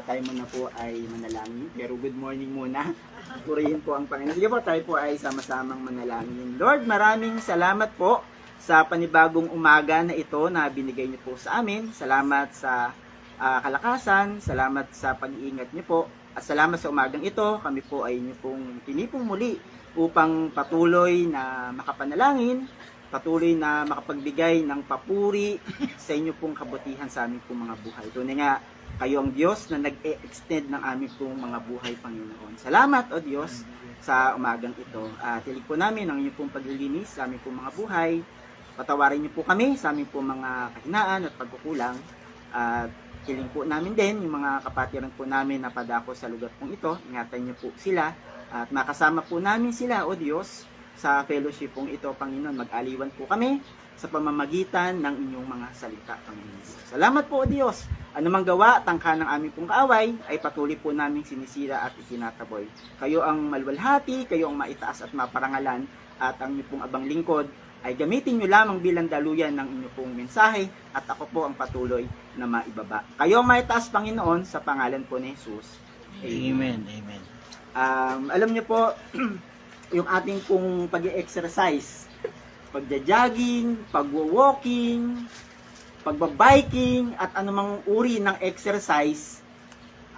tayo muna po ay manalangin. Pero good morning muna. Purihin po ang Panginoon. Sige po, tayo po ay sama-samang manalangin. Lord, maraming salamat po sa panibagong umaga na ito na binigay niyo po sa amin. Salamat sa kalakasan, salamat sa pag-iingat niyo po. At salamat sa umagang ito, kami po ay niyo pong pinipong muli upang patuloy na makapanalangin, patuloy na makapagbigay ng papuri sa inyo pong kabutihan sa aming pong mga buhay. Tunay nga, kayo ang Diyos na nag-extend ng aming pong mga buhay, Panginoon. Salamat, O Diyos, sa umagang ito. Tilig po namin ang inyong pong paglilinis sa aming pong mga buhay. Patawarin niyo po kami sa aming pong mga kahinaan at pagkukulang. At hiling po namin din yung mga kapatiran po namin na padako sa lugar pong ito. Ingatan niyo po sila at makasama po namin sila, O Diyos, sa fellowship pong ito, Panginoon. Mag-aliwan po kami sa pamamagitan ng inyong mga salita, Panginoon. Salamat po, O Diyos. Anumang gawa, tangka ng aming pong kaaway, ay patuloy po namin sinisira at itinataboy. Kayo ang malwalhati, kayo ang maitaas at maparangalan, at ang inyong pong abang lingkod ay gamitin nyo lamang bilang daluyan ng inyong pong mensahe, at ako po ang patuloy na maibaba. Kayo ang maitaas, Panginoon, sa pangalan po ni Jesus. Amen. Amen. Alam niyo po, yung ating pong pag-exercise, pagja-jogging, pagwo-walking, pagbabiking, at anumang uri ng exercise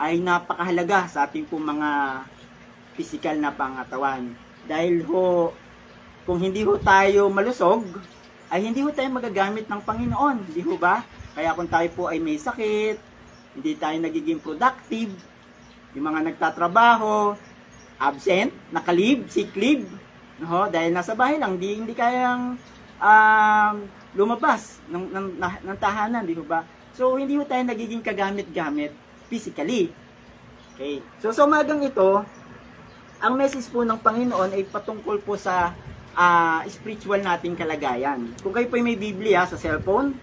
ay napakahalaga sa ating pong mga physical na pangatawan. Dahil ho, kung hindi ho tayo malusog, ay hindi ho tayo magagamit ng Panginoon. Hindi ho ba? Kaya kung tayo po ay may sakit, hindi tayo nagiging productive, yung mga nagtatrabaho, absent, nakalib, sick leave, no? Dahil nasa bahay lang, hindi kayang lumabas ng tahanan, di ba? So, hindi ho tayo nagiging kagamit-gamit physically. Okay. So, sa umagang ito, ang message po ng Panginoon ay patungkol po sa spiritual nating kalagayan. Kung kayo po ay may Biblia sa cellphone,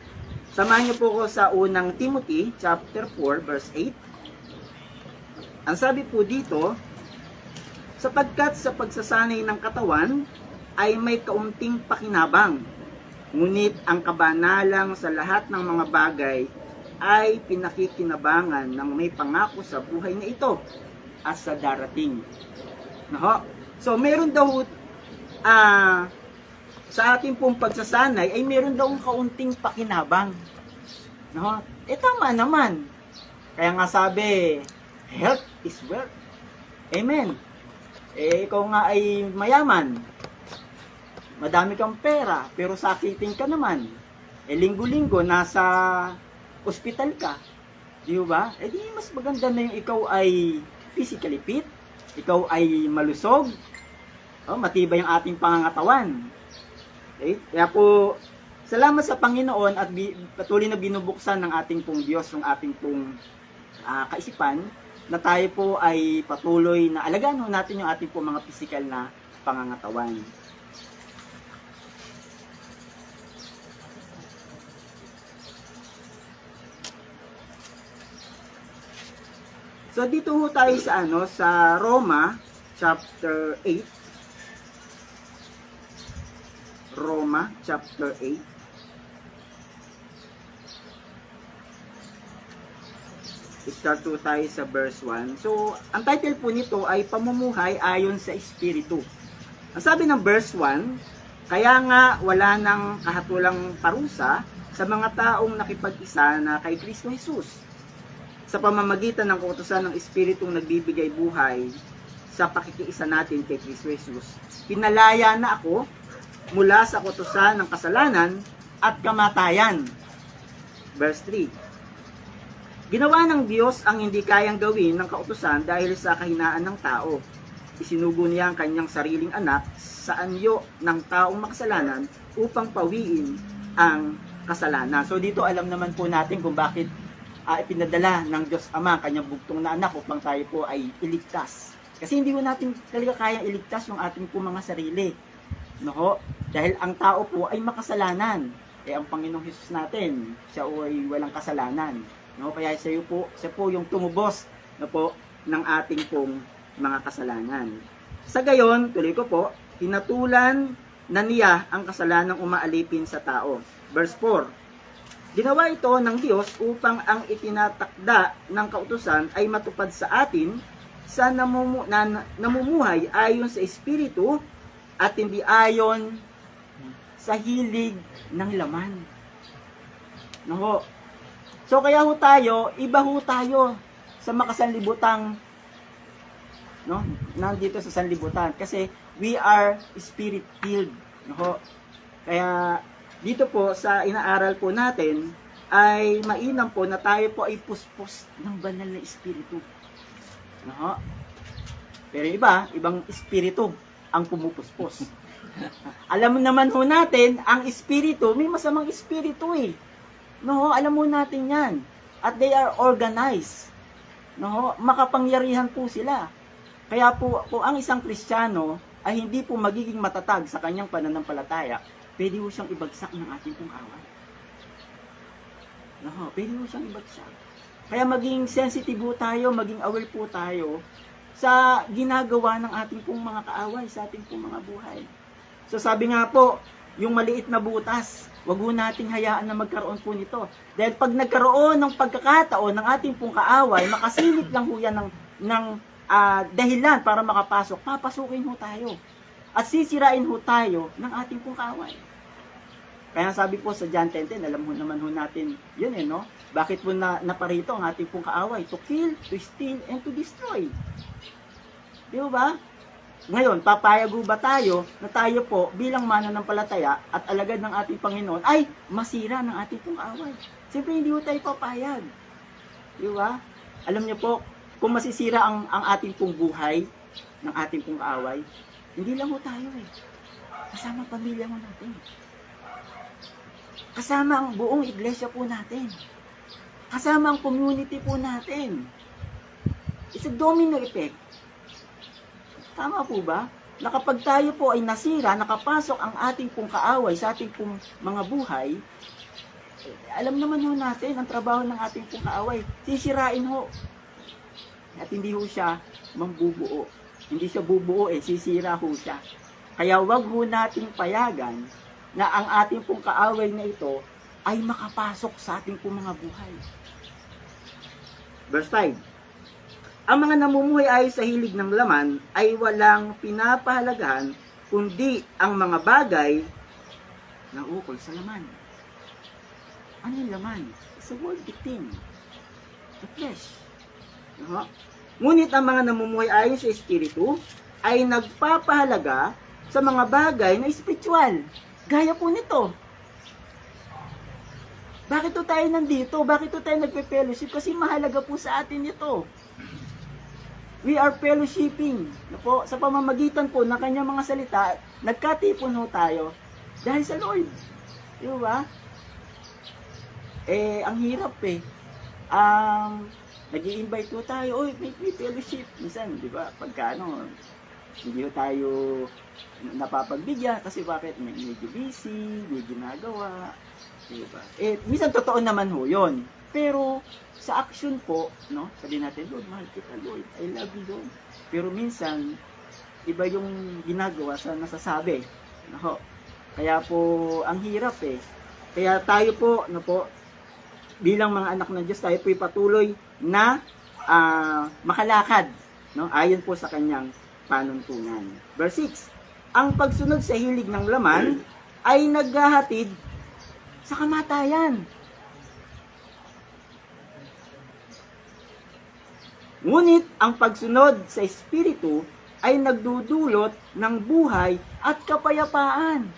samahan niyo po ko sa unang Timothy, chapter 4, verse 8. Ang sabi po dito, sapagkat sa pagsasanay ng katawan ay may kaunting pakinabang, ngunit ang kabanalang sa lahat ng mga bagay ay pinakikinabangan ng may pangako sa buhay na ito at sa darating. No? So meron daw sa ating pong pagsasanay ay meron daw kaunting pakinabang. No? Tama naman. Kaya nga sabi, health is wealth. Amen. Ikaw nga ay mayaman, madami kang pera, pero sakitin ka naman. Linggo-linggo, nasa ospital ka. Di ba? Di mas maganda na yung ikaw ay physically fit, ikaw ay malusog, matibay ang ating pangangatawan. Okay? Kaya po, salamat sa Panginoon at patuloy na binubuksan ng ating pong Diyos, yung ating pong kaisipan, na tayo po ay patuloy na alagaan natin yung ating po mga physical na pangangatawan. So dito ho tayo sa sa Roma chapter 8. Roma chapter 8. Start po tayo sa verse 1. So, ang title po nito ay Pamumuhay Ayon sa Espiritu. Ang sabi ng verse 1, kaya nga wala nang kahatulang parusa sa mga taong nakipag-isa na kay Kristo Jesus, sa pamamagitan ng kautusan ng Espiritong nagbibigay buhay sa pakikiisa natin kay Kristo Jesus. Pinalaya na ako mula sa kautusan ng kasalanan at kamatayan. Verse 3, ginawa ng Diyos ang hindi kayang gawin ng kautusan dahil sa kahinaan ng tao. Isinugo niya ang kanyang sariling anak sa anyo ng taong makasalanan upang pawiin ang kasalanan. So dito alam naman po natin kung bakit ipinadala ng Diyos Ama ang kanyang bugtong na anak upang tayo po ay iligtas. Kasi hindi po natin talaga kayang iligtas yung ating po mga sarili. No? Dahil ang tao po ay makasalanan. Ang Panginoong Hesus natin, siya ay walang kasalanan. No, kaya siya po yung tumubos po ng ating pong mga kasalanan. Sa gayon, tuloy ko po, hinatulan na niya ang kasalanang umaalipin sa tao. Verse 4, Ginawa ito ng Diyos upang ang itinatakda ng kautusan ay matupad sa atin sa namumuhay ayon sa Espiritu at hindi ayon sa hilig ng laman. No ho. So kaya ho tayo, iba ho tayo sa makasanlibutang nandito sa sanlibutan kasi we are spirit filled. No ho. Kaya dito po sa inaaral po natin ay mainam po na tayo po ay puspos ng banal na espiritu. No? Pero ibang espiritu ang pumupuspos. Alam mo naman ho natin, ang espiritu, may masamang espiritu eh. No, alam mo natin 'yan. At they are organized. No, makapangyarihan po sila. Kaya po ang isang Kristiyano ay hindi po magiging matatag sa kanyang pananampalataya, pwede mo siyang ibagsak ng ating pong away. No, pwede mo siyang ibagsak. Kaya maging sensitive po tayo, maging aware po tayo sa ginagawa ng ating pong mga kaaway, sa ating pong mga buhay. So sabi nga po, yung maliit na butas, wag ho nating hayaan na magkaroon po nito. Dahil pag nagkaroon ng pagkakataon ng ating pong kaaway, makasilip lang ho yan ng dahilan para makapasok, papasukin ho tayo. At sisirain ho tayo ng ating pong kaaway. Kaya sabi po sa John 10:10, alam mo naman ho natin yun no? Bakit po naparito ang ating pong kaaway? To kill, to steal, and to destroy. Di ba? Ngayon, papayag ba tayo na tayo po bilang mananampalataya at alagad ng ating Panginoon ay masira ng ating pong kaaway? Siyempre hindi ho tayo papayag. Di ba? Alam niyo po, kung masisira ang ating pong buhay ng ating pong kaaway, hindi lang ho tayo kasama pamilya mo natin. Kasama ang buong iglesia po natin. Kasama ang community po natin. It's a domino effect. Tama po ba? Na kapag tayo po ay nasira, nakapasok ang ating pong kaaway sa ating pong mga buhay, alam naman ho natin ang trabaho ng ating pong kaaway. Sisirain ho. At hindi ho siya mambubuo. Hindi siya bubuo sisira ho siya. Kaya wag ho nating payagan na ang ating pong kaaway na ito ay makapasok sa ating pong mga buhay. Verse 5. Ang mga namumuhay ayon sa hilig ng laman ay walang pinapahalagahan kundi ang mga bagay na ukol sa laman. Ano yung laman? It's a worldly thing. The flesh. Ngunit ang mga namumuhay ayon sa Espiritu ay nagpapahalaga sa mga bagay na espiritual. Gaya po nito. Bakit to tayo nandito? Bakit to tayo nagpe-fellowship? Kasi mahalaga po sa atin ito. We are fellowshipping. Sa pamamagitan po ng kanyang mga salita, nagkatipon ho tayo dahil sa Lord. Di ba? Ang hirap nag-i-invite po tayo, may fellowship. Minsan, di ba, pagka hindi ho tayo napapagbigyan kasi bakit medyo busy, may ginagawa, diba? Minsan totoo naman ho yun. Pero sa action po, sabihin natin, Lord, mahal kita, Lord, I love you, Lord. Pero minsan, iba yung ginagawa sa nasasabi. Kaya po, ang hirap Kaya tayo po, bilang mga anak ng Diyos, tayo po patuloy na makalakad, ayon po sa kanyang panuntunan. Verse 6, ang pagsunod sa hilig ng laman ay naghahatid sa kamatayan. Ngunit ang pagsunod sa Espiritu ay nagdudulot ng buhay at kapayapaan.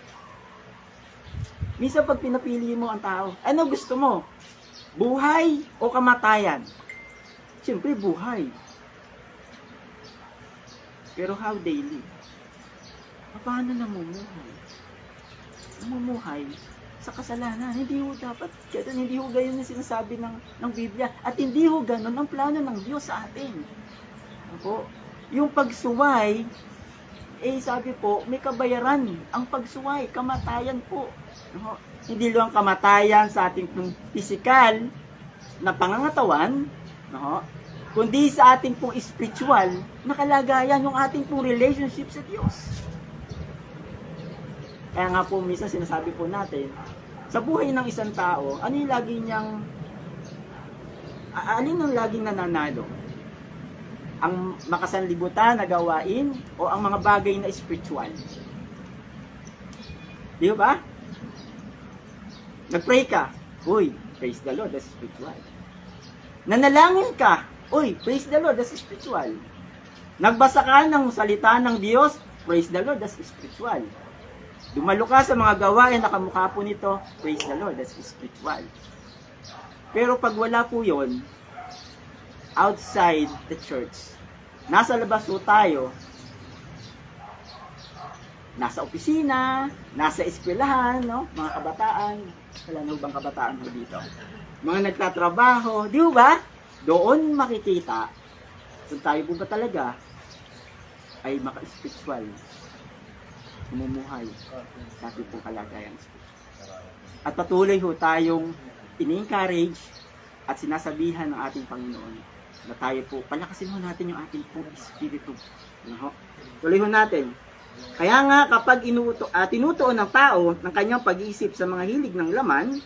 Minsan pag pinapili mo ang tao, ano gusto mo? Buhay o kamatayan? Siyempre buhay. Pero how they live? Paano namumuhay? Namumuhay sa kasalanan. Hindi ho dapat ganun. Hindi ho gayon yung sinasabi ng Biblia. At hindi ho ganun ang plano ng Diyos sa atin. Yung pagsuway, sabi po, may kabayaran. Ang pagsuway, kamatayan po. Hindi lang kamatayan sa ating physical na pangangatawan, kundi sa ating pong spiritual na kalagayan, yung ating pong relationship sa Diyos. Kaya nga po, minsan sinasabi po natin, Sa buhay ng isang tao, ano yung lagi niyang, alin ang laging nananalo? Ang makasanlibutan na gawain o ang mga bagay na spiritual? Di ba? Nag-pray ka, uy, praise the Lord, that's spiritual. Nanalangin ka, uy, praise the Lord, that's spiritual. Nagbasa ka ng salita ng Diyos, praise the Lord, that's spiritual. Dumalo ka sa mga gawain na kamukha po nito, praise the Lord, that's spiritual. Pero pag wala po yon, outside the church, nasa labas po tayo, nasa opisina, nasa eskwelahan, no? Mga kabataan, wala na bang kabataan mo dito? Mga nagtatrabaho, di ba? Doon makikita kung tayo po ba talaga ay maka-spiritual, umumuhay sa ating pong kalagayan. At patuloy ho tayong ini-encourage at sinasabihan ng ating Panginoon na tayo po, palakasin ho natin yung ating pong espiritu. Ano ho? Tuloy ho natin. Kaya nga kapag tinutuon ng tao ng kanyang pag-iisip sa mga hilig ng laman,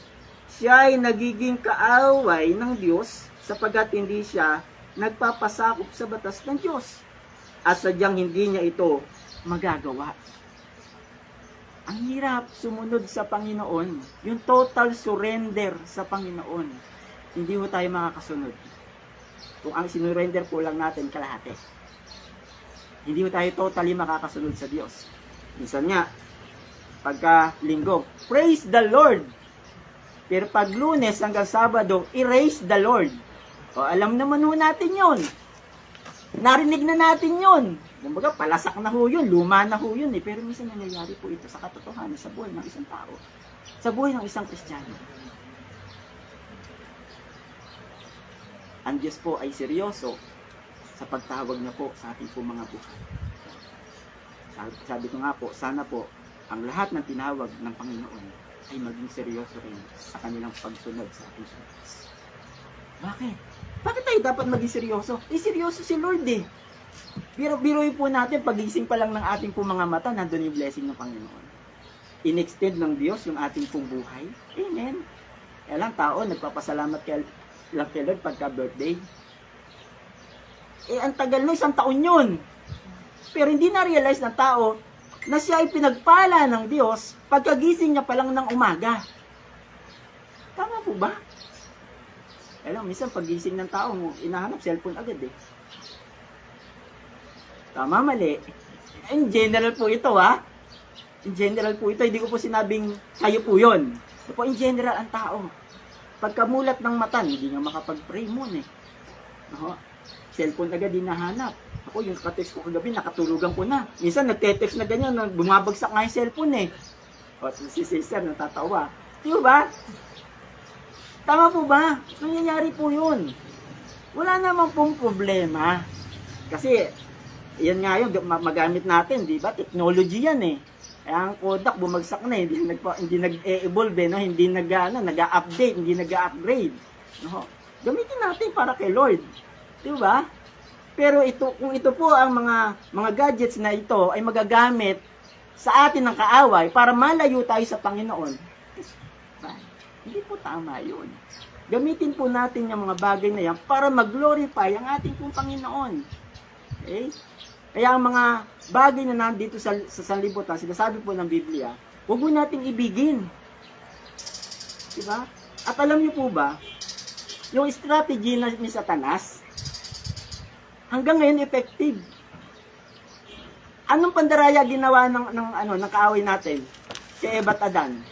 siya ay nagiging kaaway ng Diyos sapagkat hindi siya nagpapasakop sa batas ng Diyos at sadyang hindi niya ito magagawa. Ang hirap sumunod sa Panginoon, yung total surrender sa Panginoon. Hindi ho tayo makakasunod kung ang sinurrender po lang natin kalahati. Hindi tayo totally makakasunod sa Diyos. Minsan nga, pagka linggo, praise the Lord. Pero pag Lunes hanggang Sabado, erase the Lord. O, alam naman ho natin yon. Narinig na natin yon. Kumbaga, palasak na ho yun, luma na ho yun eh. Pero minsan nangyayari po ito sa katotohanan sa buhay ng isang tao. Sa buhay ng isang Kristiyano. Ang Diyos po ay seryoso sa pagtawag na po sa ating po mga buhay. Sabi ko nga po, sana po, ang lahat ng tinawag ng Panginoon ay maging seryoso rin sa kanilang pagsunod sa ating Diyos. Bakit? Bakit tayo dapat maging seryoso? Seryoso si Lord eh. Biruin po natin, pagising pa lang ng ating po mga mata, nandun yung blessing ng Panginoon. In-extend ng Diyos yung ating pong buhay. Amen. Kaya lang tao, nagpapasalamat kay Lord pagka birthday. Ang tagal na, 1 taon yun. Pero hindi na-realize ng tao na siya ay pinagpala ng Diyos pagkagising niya pa lang ng umaga. Tama po ba? Alam, minsan pagising ng tao, inahanap cellphone agad eh. Tama, mali. In general po ito ha. In general po ito, hindi ko po sinabing kayo po yun. Ito po in general ang tao. Pagkamulat ng mata, hindi nga makapag-pray muna eh. No? Cellphone agad hinahanap. Ako, yung ka-text ko kagabi, nakatulugan ko na. Minsan, nagte-text na ganyan, bumabagsak nga yung cellphone eh. O, si sister, natatawa. Di ba? Tama po ba? Nangyayari po yun. Wala namang pong problema. Kasi, yan nga yun, magamit natin, di ba? Technology yan eh. Kaya ang Kodak, bumagsak na eh. Hindi nag-evolve eh, no? Hindi nag-update, hindi nag-upgrade. No? Gamitin natin para kay Lord. Di ba? Pero ito, kung ito po ang mga gadgets na ito ay magagamit sa atin ng kaaway para malayo tayo sa Panginoon, hindi po tama yun. Gamitin po natin yung mga bagay na yan para mag-glorify ang ating pong Panginoon. Okay? Kaya ang mga bagay na nandito sa sanlibutan, sinasabi po ng Biblia, huwag mo nating ibigin. Diba? At alam niyo po ba, yung strategy ni Satanas, hanggang ngayon effective. Anong pandaraya ginawa ng kaaway natin kay Eva at Adan?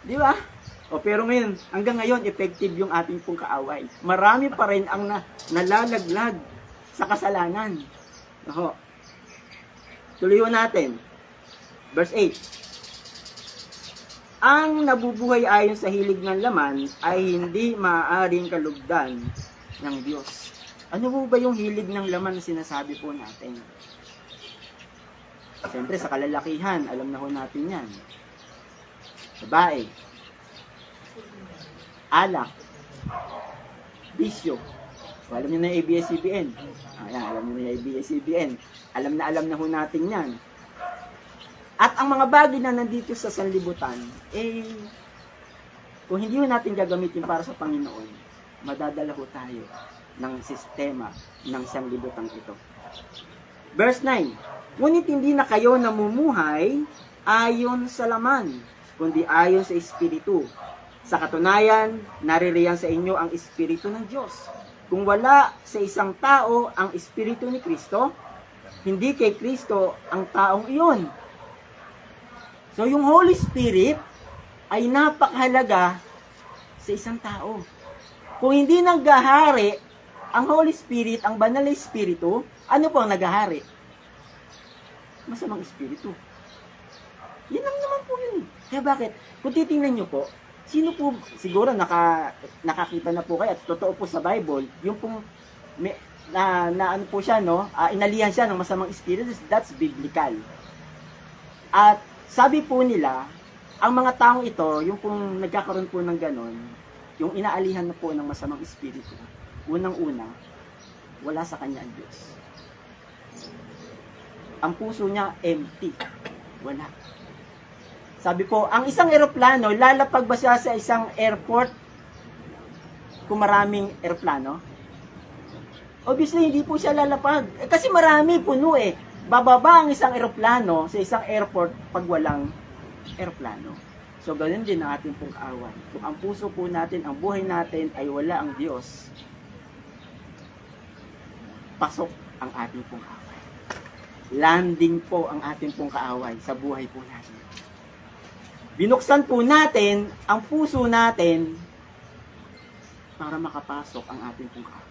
Di ba? O pero ngayon, hanggang ngayon effective yung ating pong kaaway. Marami pa rin ang nalalaglag sa kasalanan. Oho. Tuloy natin. Verse 8. Ang nabubuhay ayon sa hilig ng laman ay hindi maaaring kalugdan ng Diyos. Ano po ba yung hilig ng laman na sinasabi po natin? Siyempre sa kalalakihan, alam na ho natin yan. Babae, alak, bisyo. So, alam niyo na yung ABS-CBN. Ayan, alam niyo na yung ABS-CBN. Alam na ho natin yan. At ang mga bagay na nandito sa sanlibutan, kung hindi ho natin gagamitin para sa Panginoon, madadala ho tayo ng sistema ng sanlibutan ito. Verse 9, ngunit hindi na kayo namumuhay ayon sa laman, kundi ayon sa Espiritu. Sa katunayan, naririyan sa inyo ang Espiritu ng Diyos. Kung wala sa isang tao ang Espiritu ni Kristo, hindi kay Kristo ang taong iyon. So yung Holy Spirit ay napakahalaga sa isang tao. Kung hindi naghahari ang Holy Spirit, ang banal na Espiritu, ano po ang naghahari? Masamang Espiritu. Yan lang naman po yun. Kaya bakit? Kung titingnan nyo po, sino po, siguro nakakita na po kayo, at totoo po sa Bible, yung pong, ano po siya, no? Inalihan siya ng masamang Espiritu, that's biblical. At sabi po nila, ang mga taong ito, yung pong nagkakaroon po ng ganon, yung inaalihan na po ng masamang Espiritu, unang-una, wala sa kanya ang Diyos. Ang puso niya empty. Wala. Sabi po, ang isang eroplano, lalapag ba siya sa isang airport kung maraming eroplano? Obviously, hindi po siya lalapag. Kasi marami, puno eh. Bababa ang isang eroplano sa isang airport pag walang eroplano. So, ganun din ang ating pong kaaway. Kung ang puso po natin, ang buhay natin ay wala ang Diyos, pasok ang ating pong kaaway. Landing po ang ating pong kaaway sa buhay po natin. Binuksan po natin ang puso natin para makapasok ang ating pong kaaway.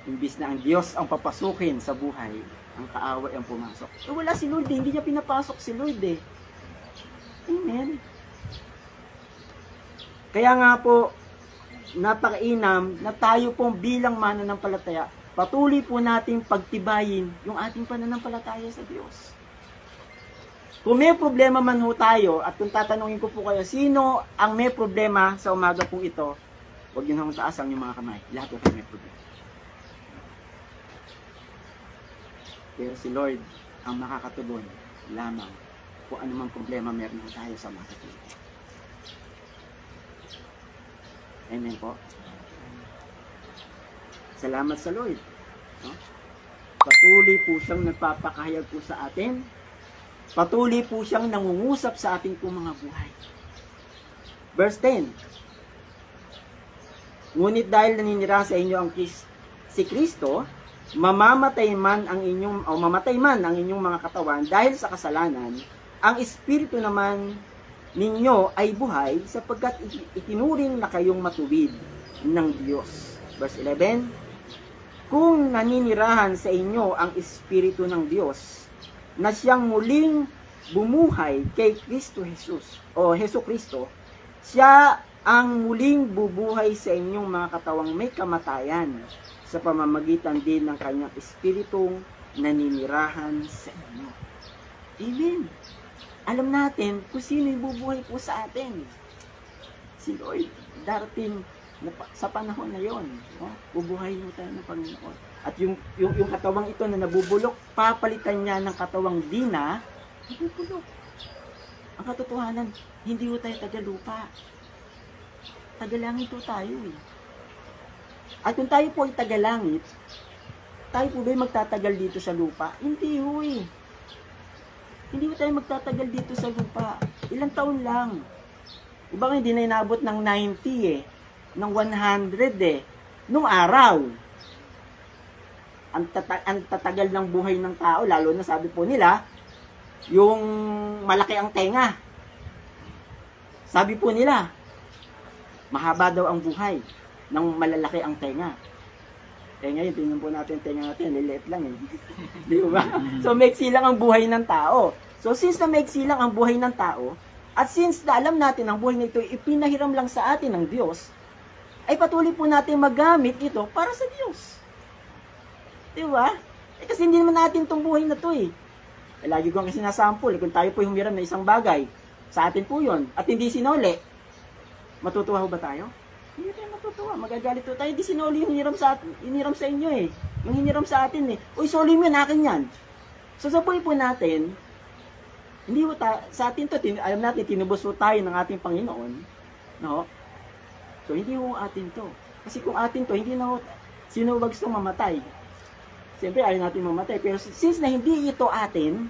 Imbis na ang Diyos ang papasukin sa buhay, ang kaaway ang pumasok. Wala si Lord, hindi niya pinapasok si Lord eh. Amen. Kaya nga po, napakainam na tayo pong bilang mananampalataya, patuloy po nating pagtibayin yung ating pananampalataya sa Diyos. Kung may problema man ho tayo, at kung tatanungin ko po kayo, sino ang may problema sa umaga pong ito, huwag yun hong taas ang inyong mga kamay. Lahat po kayo may problema. Pero si Lord ang makakatugon lamang kung anumang problema meron ho tayo sa mga kapatid. Amen po. Salamat sa Lord. No? Patuloy po siyang nagpapakahayag po sa atin. Patuloy po siyang nangungusap sa ating pong mga buhay. Verse 10. Ngunit dahil naninira sa inyo ang si Kristo, mamatay man ang inyong mga katawan dahil sa kasalanan, ang Espiritu naman ninyo ay buhay sapagkat itinuring na kayong matuwid ng Diyos. Verse 11, kung naninirahan sa inyo ang Espiritu ng Diyos, na siyang muling bumuhay kay Kristo Jesus, o Heso Kristo, siya ang muling bubuhay sa inyong mga katawang may kamatayan sa pamamagitan din ng kanyang Espiritong naninirahan sa inyo. Amen. Alam natin kung sino yung bubuhay po sa atin. Si Lord, darating sa panahon na yon, no? Bubuhay mo tayo ng Panginoon. At yung katawang ito na nabubulok, papalitan niya ng katawang di na nabubulok. Ang katotohanan, hindi po tayo tagalupa. Tagalangit po tayo eh. At kung tayo po ay tagalangit, tayo po ba'y magtatagal dito sa lupa? Hindi ho eh. Hindi po tayo magtatagal dito sa lupa. Ilang taon lang. Iba nga hindi na inabot ng 90 eh. Ng 100 eh. Nung araw. Ang tatagal ng buhay ng tao, lalo na sabi po nila, yung malaki ang tenga. Sabi po nila, mahaba daw ang buhay ng malalaki ang tenga. Eh ngayon, tingnan po natin tenga natin, liliit lang eh. Di ba? So, maiksi lang ang buhay ng tao. So, since na maiksi lang ang buhay ng tao, at since na alam natin ang buhay na ito, ipinahiram lang sa atin ng Diyos, ay patuloy po natin magamit ito para sa Diyos. Di ba? Eh, kasi hindi naman natin itong buhay na ito eh. Lagi ko ang sinasample, kung tayo po humiram na isang bagay, sa atin po yun, at hindi sinole, matutuwa ho ba tayo? Hindi tayo matutuwa, magagalit po tayo. Hindi sinole yung hiniram sa inyo eh. Yung hiniram sa atin eh. Uy, soli mo yun, akin yan. So sa buhay po natin, Hindi ho sa atin to, alam natin, tinubos ho tayo ng ating Panginoon. No? So, hindi ho atin to. Kasi kung atin to, hindi na ho, sino ba gustong mamatay? Siyempre, ayaw natin mamatay. Pero since na hindi ito atin,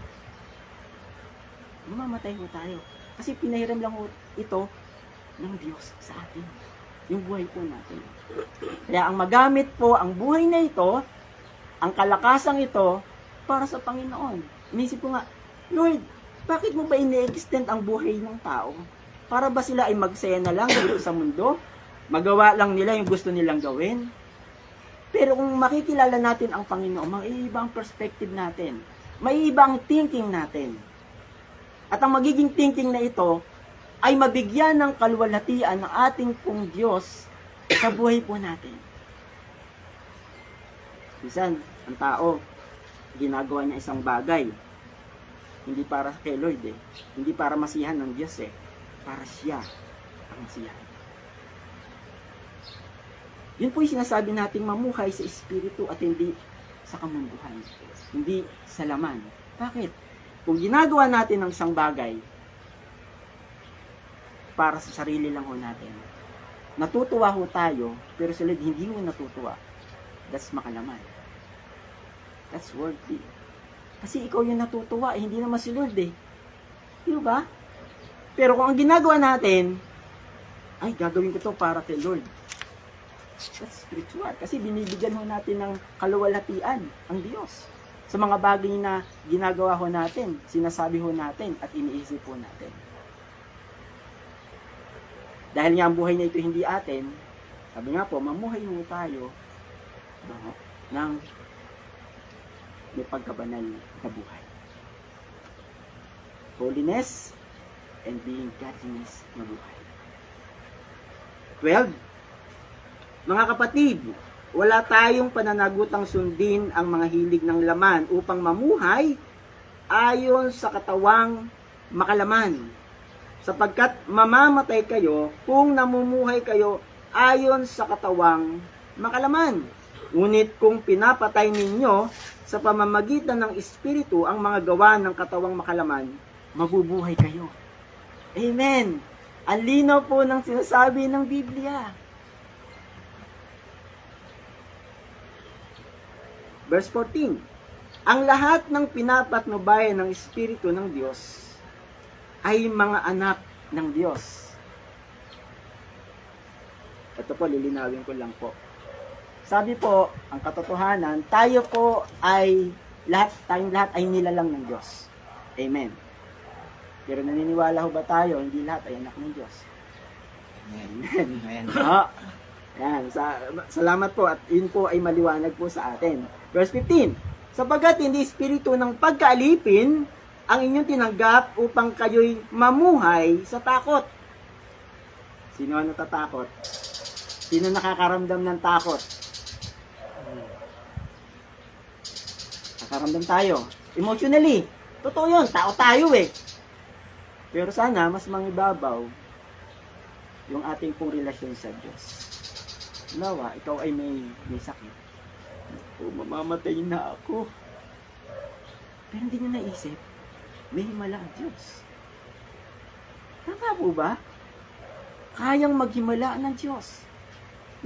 mamamatay ho tayo. Kasi pinahiram lang ho ito ng Diyos sa atin. Yung buhay po natin. Kaya ang magamit po, ang buhay na ito, ang kalakasang ito, para sa Panginoon. Inisip ko nga, Lord, bakit mo ba ini-extend ang buhay ng tao? Para ba sila ay magsaya na lang dito sa mundo? Magawa lang nila yung gusto nilang gawin? Pero kung makikilala natin ang Panginoon, maiiba ang perspective natin. Maiiba ang thinking natin. At ang magiging thinking na ito ay mabigyan ng kaluwalhatian ng ating pong Diyos sa buhay po natin. Minsan, ang tao, ginagawa niya isang bagay. Hindi para kay Lord eh. Hindi para masiyahan ng Diyos eh. Para siya ang masiyahan. Yun po yung sinasabi nating mamuhay sa Espiritu at hindi sa kamunduhan. Hindi sa laman. Bakit? Kung ginagawa natin ng isang bagay, para sa sarili lang ho natin, natutuwa ho tayo, pero sa Lord hindi ho natutuwa. That's makalaman. That's worthy. Kasi ikaw yung natutuwa, hindi naman si Lord eh. Di ba? Pero kung ang ginagawa natin, ay gagawin ko to para kay Lord. That's spiritual. Kasi binibigyan ho natin ng kaluwalhatian ang Diyos. Sa mga bagay na ginagawa ho natin, sinasabi ho natin, at iniisip ho natin. Dahil nga ang buhay na ito hindi atin, sabi nga po, mamuhay ho tayo ng may pagkabanal na buhay. Holiness and being godliness na buhay. 12. Mga kapatid, wala tayong pananagutang sundin ang mga hilig ng laman upang mamuhay ayon sa katawang makalaman. Sapagkat mamamatay kayo kung namumuhay kayo ayon sa katawang makalaman. Ngunit kung pinapatay ninyo sa pamamagitan ng Espiritu ang mga gawa ng katawang makalaman, mabubuhay kayo. Amen! Ang linaw po ng sinasabi ng Biblia. Verse 14. Ang lahat ng pinapatnubayan ng Espiritu ng Diyos ay mga anak ng Diyos. Ito po, lilinawin ko lang po. Sabi po, ang katotohanan, tayong lahat ay nilalang ng Diyos. Amen. Pero naniniwala ho ba tayo, hindi lahat ay anak ng Diyos? Amen. Amen. Yan, salamat po at yun po ay maliwanag po sa atin. Verse 15, sapagkat hindi espiritu ng pagkaalipin ang inyong tinanggap upang kayo'y mamuhay sa takot. Sino ang natatakot? Sino nakakaramdam ng takot? Nakakaramdam tayo. Emotionally. Totoo yun, tao tayo eh. Pero sana, mas mangibabaw yung ating pong relasyon sa Diyos. Nawa, ikaw ay may sakit. O, mamamatay na ako. Pero hindi nyo naisip, may himala ang Diyos. Tama po ba? Kayang maghimala ng Diyos.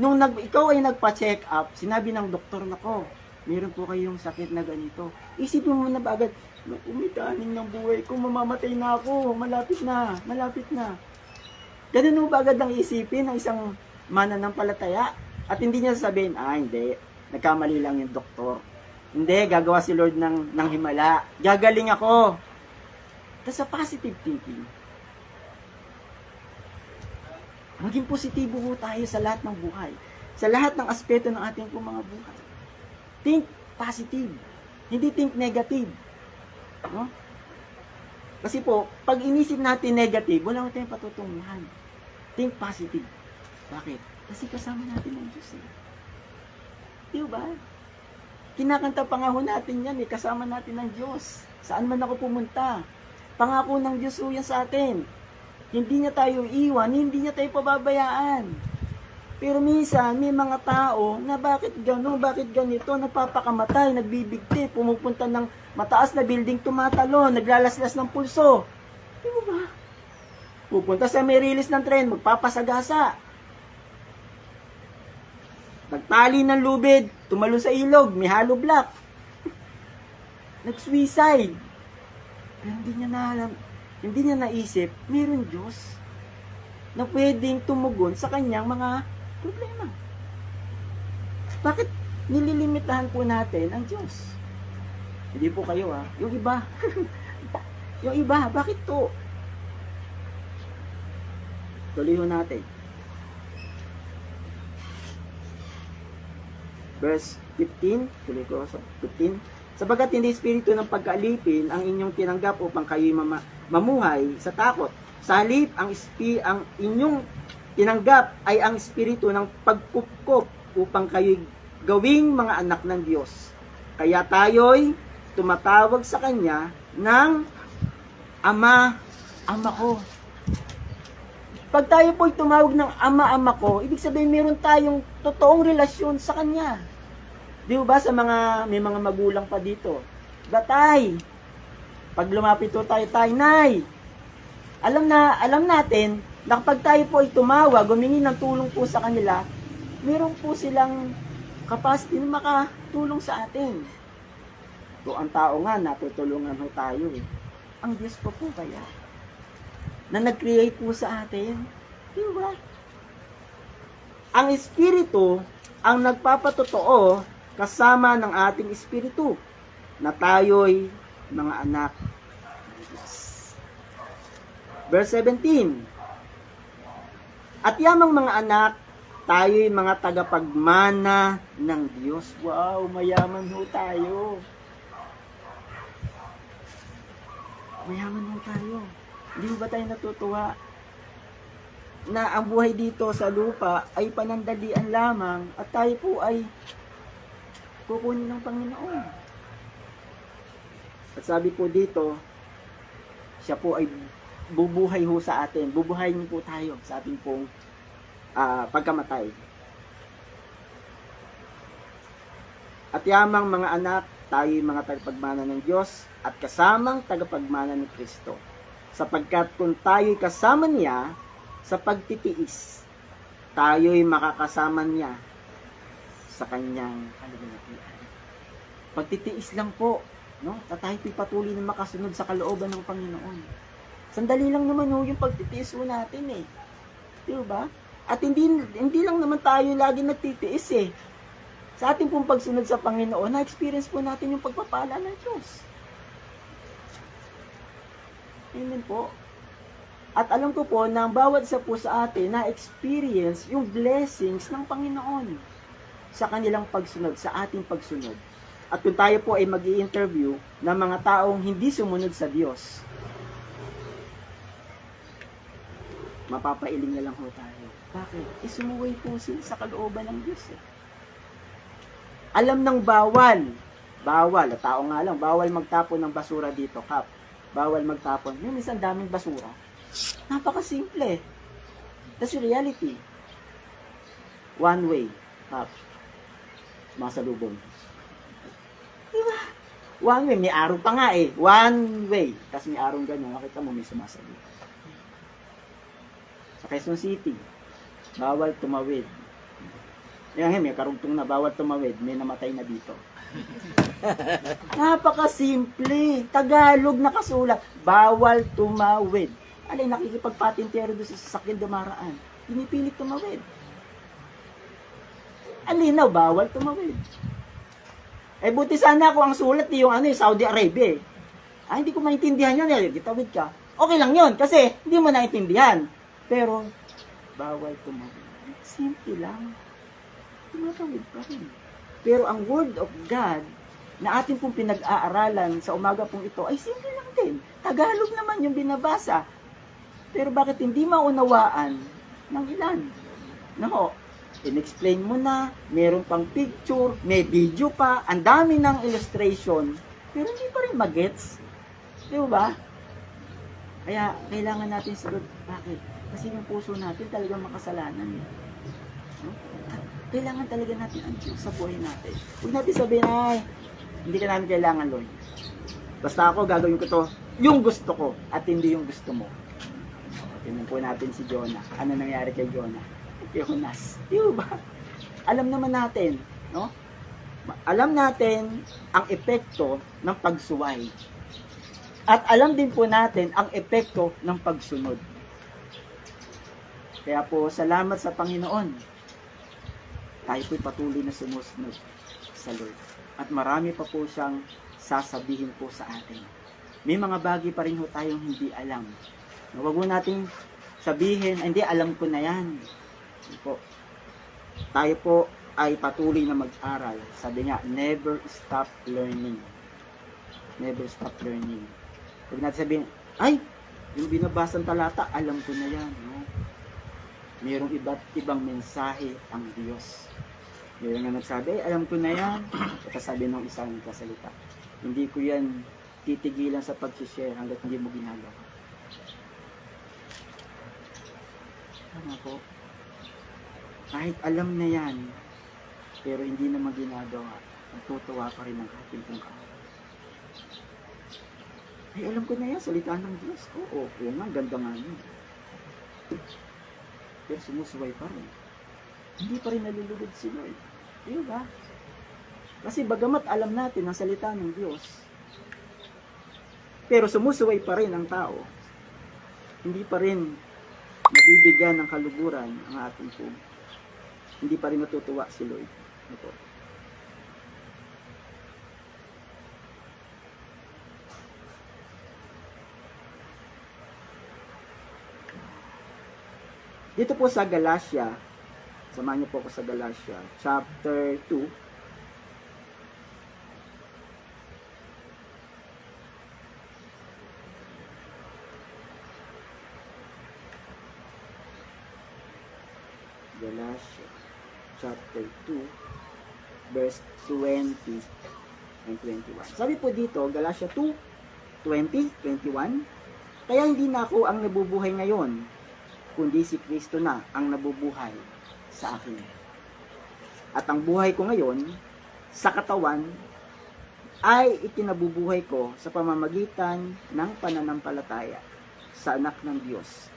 Nung ikaw ay nagpa-check up, sinabi ng doktor na ko, meron po kayong sakit na ganito. Isipin mo na ba agad, umitanin ng buhay ko, mamamatay na ako, malapit na. Ganun mo ba agad ang isipin ng isang mananampalataya? At hindi niya sasabihin, hindi, nagkamali lang yung doktor. Hindi, gagawa si Lord ng himala. Gagaling ako. That's a positive thinking. Maging positibo po tayo sa lahat ng buhay. Sa lahat ng aspeto ng ating mga buhay. Think positive. Hindi think negative. No? Kasi po, pag inisip natin negative, wala tayong patutunguhan. Think positive. Bakit? Kasi kasama natin ang Diyos eh. Di ba? Kinakanta pa nga ho natin yan eh, kasama natin ang Diyos. Saan man ako pumunta. Pangako ng Diyos ho yan sa atin. Hindi niya tayo iwan, hindi niya tayo pababayaan. Pero minsan, may mga tao na bakit gano'n, bakit ganito, nagpapakamatay, nagbibigti, pumupunta ng mataas na building, tumatalon, naglalaslas ng pulso. Di ba? Pupunta sa may release ng tren, magpapasagasa. Nagtali ng lubid, tumalon sa ilog, may hollow block. Nag-suicide. Pero hindi niya na alam, hindi niya naisip, mayroon Diyos na pwedeng tumugon sa kanyang mga problema. Bakit nililimitahan po natin ang Diyos? Hindi po kayo yung iba. Yung iba, bakit to? Tuloy ho natin. Verse 15, tuloy ko sa 15. Sabagat hindi espiritu ng pagkaalipin ang inyong tinanggap upang kayo'y mamuhay sa takot. Sa halip, ang inyong tinanggap ay ang espiritu ng pagkupkop upang kayo'y gawing mga anak ng Diyos. Kaya tayo'y tumatawag sa Kanya ng Ama, Ama ko. Pag tayo po'y tumawag ng Ama, Ama ko, ibig sabihin meron tayong totoong relasyon sa Kanya. Di ba sa may mga magulang pa dito? Batay, pag lumapit po tayo, Nay, alam natin na kapag tayo po ay tumawag, humingi ng tulong po sa kanila, meron po silang capacity na makatulong sa atin. So, ang tao nga, natutulungan ho tayo eh. Ang Diyos po kaya, na nag-create po sa atin, di ba? Ang Espiritu, ang nagpapatotoo, kasama ng ating Espiritu, na tayo'y mga anak ng Diyos. Verse 17, at yamang mga anak, tayo'y mga tagapagmana ng Diyos. Wow, mayaman ho tayo. Mayaman ho tayo. Hindi ba tayo natutuwa na ang buhay dito sa lupa ay panandalian lamang at tayo po ay kukunin ng Panginoon. At sabi po dito, siya po ay bubuhay ho sa atin. Bubuhayin po tayo sa ating pong pagkamatay. At yamang mga anak, tayo mga tagapagmana ng Diyos at kasamang tagapagmana ni Kristo. Sapagkat kung tayo'y kasama niya sa pagtitiis, tayo'y makakasama niya sa kanyang kalugatan. Pagtitiis lang po, no? At tayo'y patuloy na makasunod sa kalooban ng Panginoon. Sandali lang naman yung pagtitiis po natin eh. Di ba? At hindi lang naman tayo lagi nagtitiis eh. Sa ating pong pagsunod sa Panginoon, na-experience po natin yung pagpapala ng Diyos. Amen po. At alam ko po na ang bawat isa po sa atin na-experience yung blessings ng Panginoon sa kanilang pagsunod, sa ating pagsunod. At kung tayo po ay mag-i-interview ng mga taong hindi sumunod sa Diyos, mapapailing na lang po tayo. Bakit? Isumuway po sila sa kalooban ng Diyos eh. Alam ng bawal, tao nga lang, bawal magtapon ng basura dito, Kap. Bawal magtapon. Yung minsan daming basura. Napakasimple. That's the reality. One way, Kap. Masalubong. Diba? One way, may araw pa nga eh. One way. Tapos may araw ganyan, makita mo may sumasalubong. Sa Quezon City, bawal tumawid. Yan, may karugtong na bawal tumawid, may namatay na dito. Napakasimple. Tagalog nakasulat, bawal tumawid. Alay, nakikipagpatintero doon sa sasakyan dumaraan. Pinipilit tumawid. Alinaw, bawal tumawid. Eh, buti sana ako ang sulat yung Saudi Arabia eh. Hindi ko maintindihan yun. Gitawid ka. Okay lang yun, kasi hindi mo naintindihan. Pero, bawal tumawid. Simple lang. Tumatawid pa rin. Pero ang Word of God na ating pong pinag-aaralan sa umaga pong ito ay simple lang din. Tagalog naman yung binabasa. Pero bakit hindi maunawaan ng ilan? No, in-explain mo na, meron pang picture, may video pa, ang dami ng illustration, pero hindi pa rin magets. Di ba? Kaya kailangan natin sagot. Bakit? Kasi yung puso natin talagang makasalanan. No? Kailangan talaga natin ang Diyos sa buhay natin. Huwag natin sabihin, ay, hindi ka namin kailangan, Lord. Basta ako, gagawin ko to, yung gusto ko, at hindi yung gusto mo. Tingnan po natin si Jonah. Ano nangyari kay Jonah? Yonas. Di ba? Alam naman natin, no? Alam natin ang epekto ng pagsuway. At alam din po natin ang epekto ng pagsunod. Kaya po, salamat sa Panginoon. Tayo po'y patuloy na sumusunod sa Lord. At marami pa po siyang sasabihin po sa atin. May mga bagay pa rin po tayong hindi alam. Huwag mo nating sabihin, hindi, alam ko na yan. Po. Tayo po ay patuloy na mag-aral. Sabi nga, never stop learning. Never stop learning. Huwag natin sabihin, ay, yung binabasang talata, alam ko na yan. No? Mayroong iba't ibang mensahe ang Diyos. Mayroong nga nagsabi, alam ko na yan. At sabi ng isang kasalita, hindi ko yan titigilan sa pag-share hanggat hindi mo ginagawa. Tama po. Kahit alam na yan, pero hindi naman ginagawa, natutuwa pa rin ang ating pong kaaway. Ay, alam ko na yan, salita ng Diyos. Oo, nga, ganda nga yun. Pero sumusuway pa rin. Hindi pa rin nalulugod si Lord. Di ba? Kasi bagamat alam natin ang salita ng Diyos, pero sumusuway pa rin ang tao, hindi pa rin nabibigyan ng kaluguran ang ating puso. Hindi pa rin natutuwa si Lord. Ito. Dito po sa Galatia, samahan niyo po ako sa Galatia, chapter 2, Galatia chapter 2 verse 20 and 21. Sabi po dito, Galatia 2, 20, 21, kaya hindi na ako ang nabubuhay ngayon, kundi si Kristo na ang nabubuhay sa akin. At ang buhay ko ngayon sa katawan ay ikinabubuhay ko sa pamamagitan ng pananampalataya sa anak ng Diyos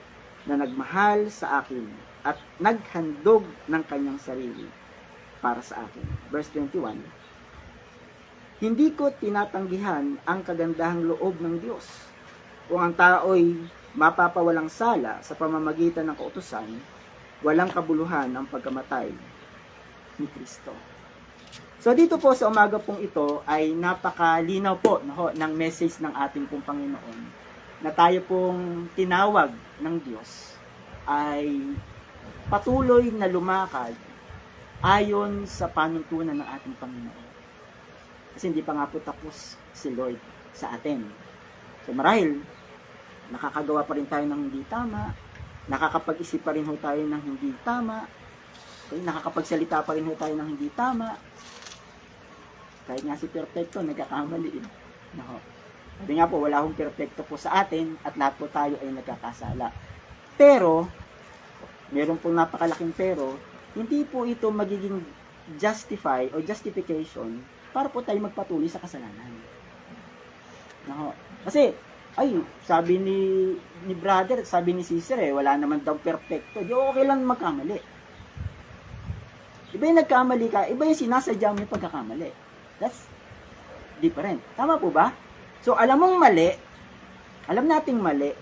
na nagmahal sa akin at naghandog ng kanyang sarili para sa akin. Verse 21, hindi ko tinatanggihan ang kagandahang loob ng Diyos. Kung ang tao'y mapapawalang sala sa pamamagitan ng kautusan, walang kabuluhan ang pagkamatay ni Kristo. So dito po sa umaga pong ito ay napakalinaw po ng message ng ating pong Panginoon na tayo pong tinawag ng Diyos ay patuloy na lumakad ayon sa panuntunan ng ating Panginoon. Kasi hindi pa nga po tapos si Lord sa atin. So marahil, nakakagawa pa rin tayo ng hindi tama, nakakapag-isip pa rin ho tayo ng hindi tama, nakakapagsalita pa rin ho tayo ng hindi tama, kahit nga si perfecto, nagkakamali. No. Sabi nga po, wala akong perfecto po sa atin at lahat po tayo ay nagkakasala. Pero, meron pong napakalaking pero, hindi po ito magiging justify o justification para po tayo magpatuloy sa kasalanan. No. Kasi, ay, sabi ni brother, sabi ni sister wala naman daw perfecto. Di okay lang magkamali. Iba yung nagkamali ka, iba yung sinasadya mo yung pagkakamali. That's different. Tama po ba? So, alam mong mali, alam nating mali,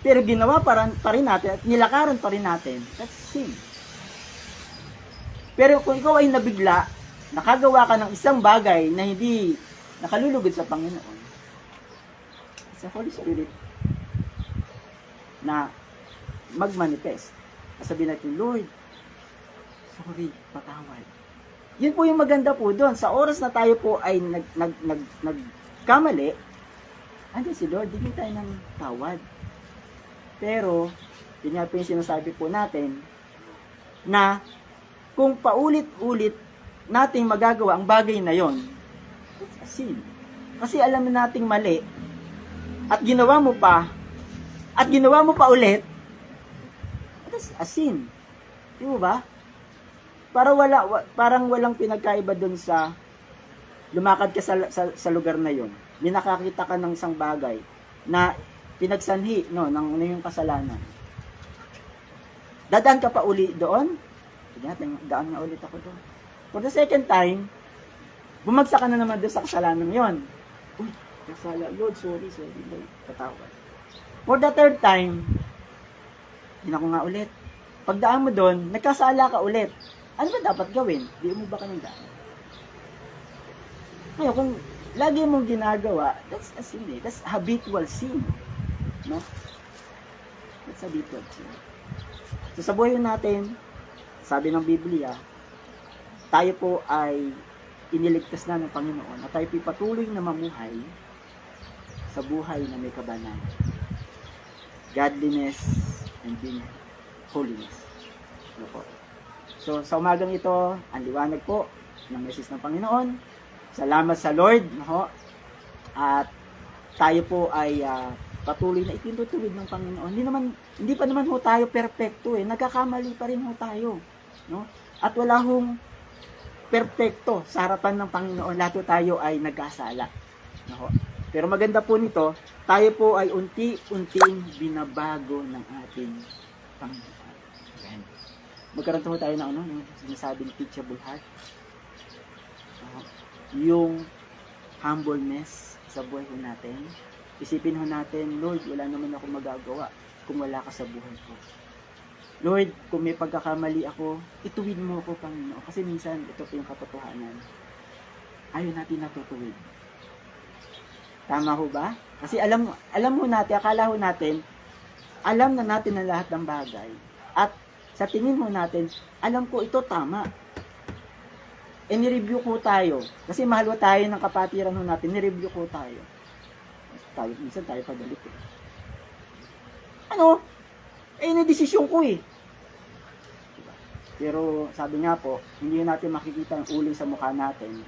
pero ginawa pa rin natin at nilakaran pa rin natin, that's sin. Pero kung ikaw ay nabigla, nakagawa ka ng isang bagay na hindi nakalulugod sa Panginoon, sa Holy Spirit na magmanifest. Sabihin natin, Lord, sorry, patawad. Yun po yung maganda po doon. Sa oras na tayo po ay nagkamali, andyan si Lord, bigyan tayo ng tawad. Pero, yun nga po yung sinasabi po natin, na kung paulit-ulit nating magagawa ang bagay na yon, it's a sin. Kasi alam na nating mali, at ginawa mo pa ulit, that's a sin. Di ba? Parang walang pinagkaiba dun sa lumakad ka sa lugar na yon. May nakakita ka ng isang bagay na pinagsanhi ng yung kasalanan. Dadaan ka pa uli doon? Daan nga ulit ako doon. For the second time, bumagsak ka na naman doon sa kasalanan yon. Uy, kasala, Lord, sorry, Lord. Patawad. For the third time, hindi ako nga ulit. Pagdaan mo doon, nagkasala ka ulit. Ano ba dapat gawin? Di mo ba ka ng daan? Ngayon, kung lagi mong ginagawa, that's a sin eh. That's habitual sin. No? That's habitual sin. So, sa buhay natin, sabi ng Biblia, tayo po ay iniligtas na ng Panginoon at tayo po patuloy na mamuhay sa buhay na may kabanalan. Godliness and being holiness. Ano po? So, sa umagang ito, ang liwanag po ng message ng Panginoon. Salamat sa Lord. No? At tayo po ay patuloy na itinutuwid ng Panginoon. Hindi pa naman ho tayo perfecto eh. Nagkakamali pa rin ho tayo. No? At wala hong perfecto sa harapan ng Panginoon. Lahat ho tayo ay nagkasala. No? Pero maganda po nito, tayo po ay unti-unting binabago ng ating Panginoon. Magkaroon po tayo ng yung sinasabing teachable heart. Yung humbleness sa buhay ko natin. Isipin ho natin, Lord, wala naman ako magagawa kung wala ka sa buhay ko. Lord, kung may pagkakamali ako, ituwid mo ako, Panginoon. Kasi minsan, ito po yung katotohanan. Ayaw natin natutuwid. Tama ho ba? Kasi alam ho natin, akala ho natin, alam na natin ang lahat ng bagay. At sa tingin ho natin, alam ko ito tama. E ni-review ko tayo. Kasi mahal ho tayo ng kapatiran ho natin, ni-review ko tayo. Minsan tayo pagalit eh. Ano? Ini-desisyon ko eh. Diba? Pero sabi nga po, hindi natin makikita ang uling sa mukha natin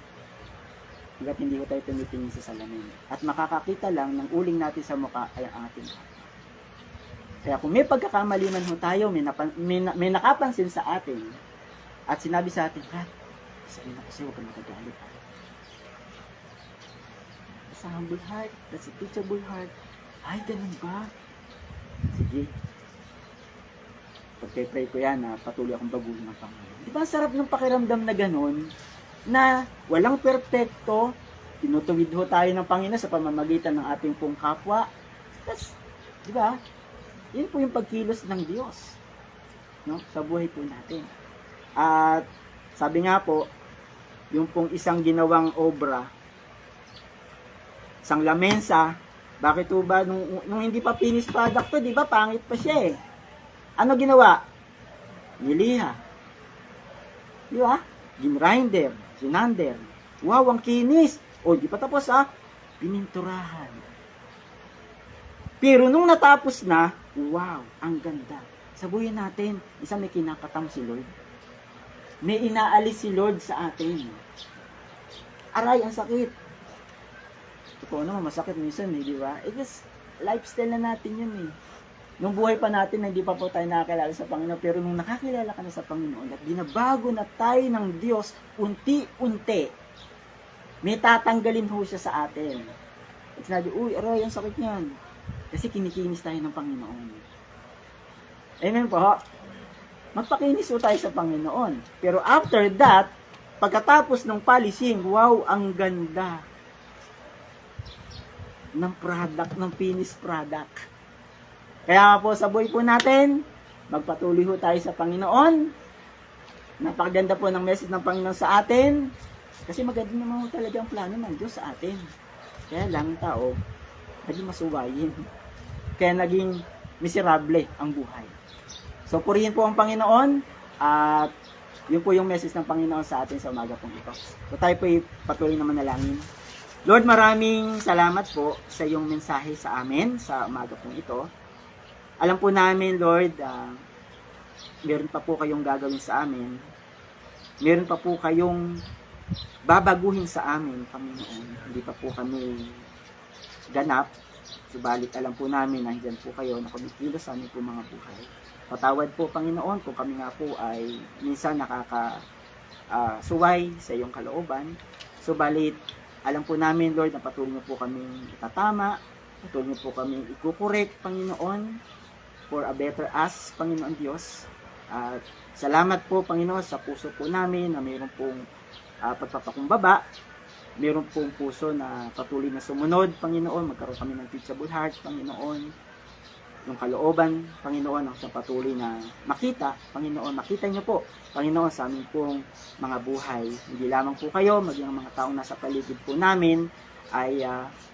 hanggat hindi ko tayo tumitingin sa salamin. At makakakita lang ng uling natin sa mukha ay ang ating heart. Kaya kung may pagkakamali man ho tayo, may nakapansin sa atin, at sinabi sa atin, sabihin ako sa'yo, huwag ka magagalit. That's a humble heart, that's a teachable heart. Ay, ganun ba? Sige. Pagkipray ko yan, patuloy akong baguhin ng Panginoon. Di ba sarap ng pakiramdam na ganun, na walang perpekto, tinutuwid ho tayo ng Panginoon sa pamamagitan ng ating pong kapwa. That's, di ba? Yan po yung pagkilos ng Diyos, no? Sa buhay po natin. At sabi nga po, yung pong isang ginawang obra, isang lamesa, bakit po ba nung hindi pa finished product to, di ba, pangit pa siya eh. Ano ginawa? Niliha. Di ba? Ginrinder, sinander. Wow, ang kinis. O, di pa tapos pininturahan. Pero nung natapos na, wow, ang ganda. Sa buhay natin, isa may kinakatam si Lord. May inaalis si Lord sa atin. Aray, ang sakit. Totoo naman, masakit minsan di ba? Just lifestyle na natin yun eh. Nung buhay pa natin, hindi pa po tayo nakakilala sa Panginoon. Pero nung nakakilala ka na sa Panginoon at binabago na tayo ng Diyos, unti-unti, may tatanggalin ho siya sa atin. At sinabi, uy, aray, ang sakit niyan. Kasi kinikinis tayo ng Panginoon. Amen po. Magpakinis po tayo sa Panginoon. Pero after that, pagkatapos ng polishing, wow, ang ganda ng product, ng finished product. Kaya po sa buhay po natin, magpatuloy po tayo sa Panginoon. Napakaganda po ng message ng Panginoon sa atin. Kasi maganda naman po talaga ang plano ng Diyos sa atin. Kaya lang tao, naging masuwayin. Kaya naging miserable ang buhay. So, purihin po ang Panginoon at yun po yung message ng Panginoon sa atin sa umaga pong ito. So, tayo po patuloy na manalangin. Lord, maraming salamat po sa iyong mensahe sa amin sa umaga pong ito. Alam po namin, Lord, meron pa po kayong gagawin sa amin. Meron pa po kayong babaguhin sa amin, Panginoon. Hindi pa po kami ganap. Subalit alam po namin, nandiyan po kayo na kumikilos sa aming po mga buhay. Patawad po, Panginoon, kung kami nga po ay minsan suway sa iyong kalooban. Subalit, alam po namin, Lord, na patuloy niyo po kaming itatama, patuloy niyo po kaming ikukorek, Panginoon, for a better us, Panginoon Diyos. At salamat po, Panginoon, sa puso po namin na mayroon pong pagpapakumbaba, mayroon pong puso na patuloy na sumunod, Panginoon, magkaroon kami ng teachable heart, Panginoon, yung kalooban, Panginoon, ang sa patuloy na makita, Panginoon, makita niyo po, Panginoon, sa aming pong mga buhay. Hindi lamang po kayo, maging ang mga taong nasa paligid po namin, ay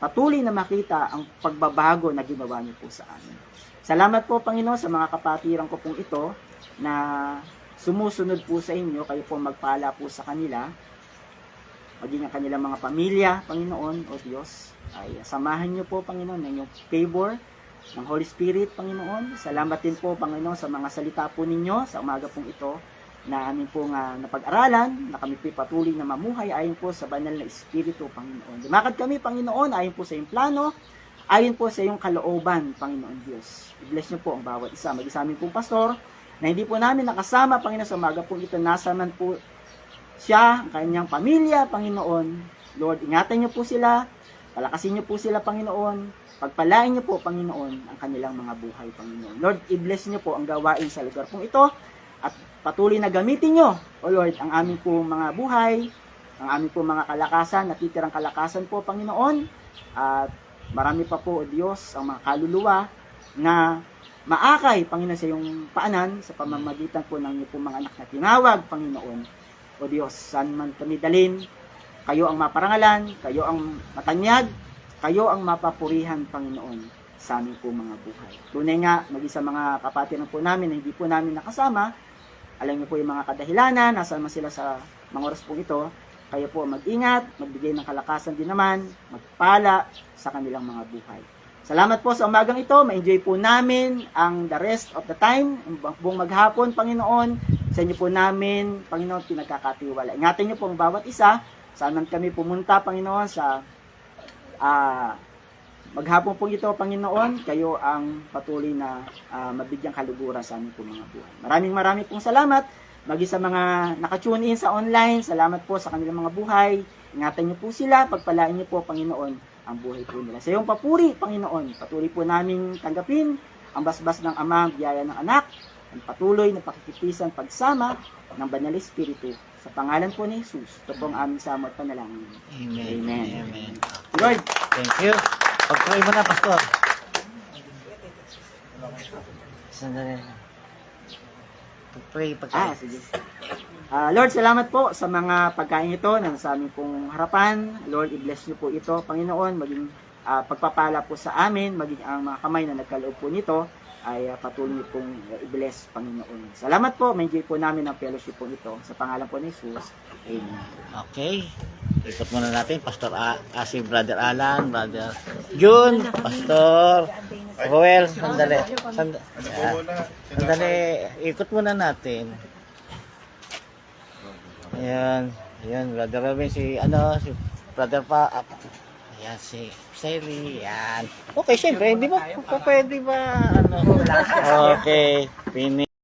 patuloy na makita ang pagbabago na ginawa niyo po sa amin. Salamat po, Panginoon, sa mga kapatiran ko pong ito, na sumusunod po sa inyo, kayo po magpala po sa kanila, maging ang kanilang mga pamilya, Panginoon, o Diyos, ay samahan niyo po, Panginoon, ng inyong favor, ng Holy Spirit, Panginoon. Salamat din po, Panginoon, sa mga salita po ninyo sa umaga pong ito na amin pong napag-aralan, na kami po patuloy na mamuhay ayon po sa banal na Espiritu, Panginoon. Lumakad kami, Panginoon, ayon po sa iyong plano, ayon po sa iyong kalooban, Panginoon Diyos. I-bless niyo po ang bawat isa. Mag-isa amin pong pastor, na hindi po namin nakasama, Panginoon, sa umaga pong ito, nasa man po siya, ang kanyang pamilya, Panginoon. Lord, ingatan niyo po sila, palakasin niyo po sila, Panginoon. Pagpalain niyo po, Panginoon, ang kanilang mga buhay, Panginoon. Lord, i-bless niyo po ang gawain sa lugar pong ito at patuloy na gamitin niyo, O Lord, ang aming po mga buhay, ang aming po mga kalakasan, natitirang kalakasan po, Panginoon. At marami pa po, O Diyos, ang mga kaluluwa na maakay, Panginoon, sa iyong paanan sa pamamagitan po ng iyong po mga anak na tinawag, Panginoon. O Diyos, saan man kami dalhin, kayo ang maparangalan, kayo ang matanyag, kayo ang mapapurihan, Panginoon, sa aming po mga buhay. Tunay nga, mag-isa mga kapatiran po namin na hindi po namin nakasama, alam niyo po yung mga kadahilanan, nasaan man sila sa mga oras po ito, kayo po mag-ingat, magbigay ng kalakasan din naman, magpala sa kanilang mga buhay. Salamat po sa umagang ito, ma-enjoy po namin ang the rest of the time, buong maghapon, Panginoon, sa inyo po namin, Panginoon, pinagkakatiwala. Ingatan niyo po ang bawat isa, saan man kami pumunta, Panginoon, sa maghapon po ito, Panginoon, kayo ang patuloy na mabigyang kaluguran sa aming po mga buhay. Maraming pong salamat. Magi sa mga nakatune in sa online, salamat po sa kanilang mga buhay. Ingatan niyo po sila, pagpalain niyo po, Panginoon, ang buhay po nila. Sa iyong papuri, Panginoon, patuloy po namin tanggapin ang basbas ng Ama, biyaya ng Anak, ang patuloy na pakikitisan pagsama ng Banal Espiritu. Sa pangalan po ni Jesus, ito po ang aming samo at panalangin. Amen. Amen. Amen. Lord, Thank you. Pag-pray mo na, Pastor. Sandali. Pag-pray. sige. Lord, salamat po sa mga pagkain ito na sa aming pong harapan. Lord, i-bless niyo po ito, Panginoon, maging pagpapala po sa amin, maging ang mga kamay na nagkaloob po nito, ay patuloy pong i-bless, Panginoon. Salamat po, ma-enjoy po namin ang fellowship po ito. Sa pangalan po ni Jesus. Amen. Okay. Ikot muna natin, Pastor si Brother Alan, Brother June, Pastor Roel, sandali. Sandali, ikot muna natin. Ayan, Brother Robin, si Brother ayan, si Sally, yan. Okay, syempre, hindi ba, pwede ba, okay, finish.